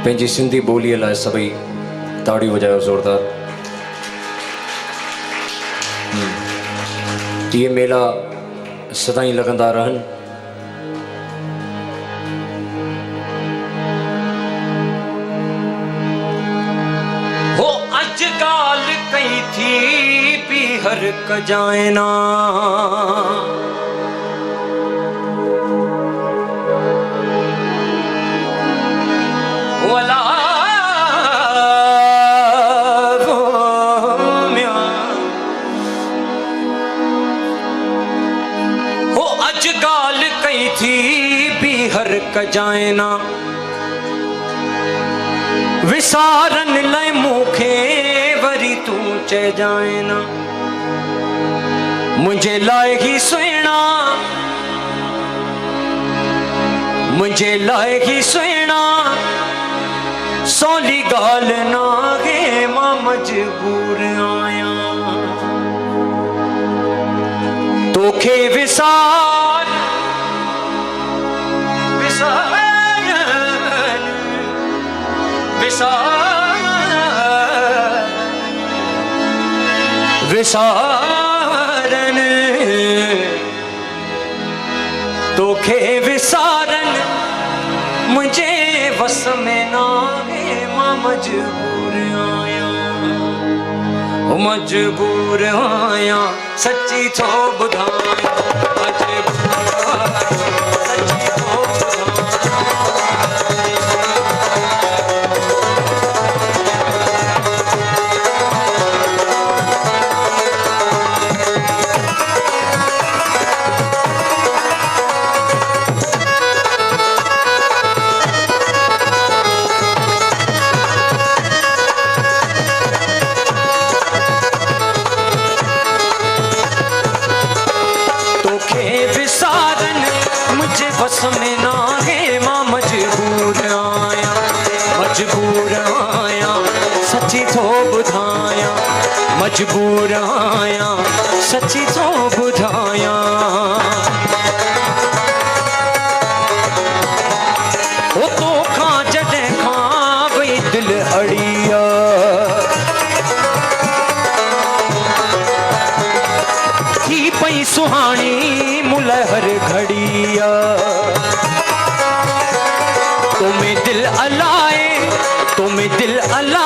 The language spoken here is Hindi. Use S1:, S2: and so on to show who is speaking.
S1: पंहिंजी सिंधी ॿोलीअ लाइ सभई ताड़ियूं वॼायो ज़ोरदार। ये मेला सदाई लॻंदा रहनि।
S2: हो अजगाल कई थी पीहर कजायना वला हो अजगाल कई थी पीहर कजायना विसारन लाइ मूंखे वरी तूं चइजांइ न मुंहिंजे लाइ ही सुहिणा मुंहिंजे लाइ ही सुहिणा सवली ॻाल्हि न आहे मां मजबूर आहियां तोखे विसार विसार विसारन तोखे विसारन मुझे वस में ना है मां मजबूर आया सच्ची थो ॿुधायां सच्ची थो बस में ना है मां मजबूर आया सच्ची थो ॿुधायां मजबूर आया सच्ची थो ॿुधायां ओ तोखां जॾहिं खां वई दिलि अड़ी थी पई सुहाणी मुल हर घड़ी तुम्हें दिल अलाए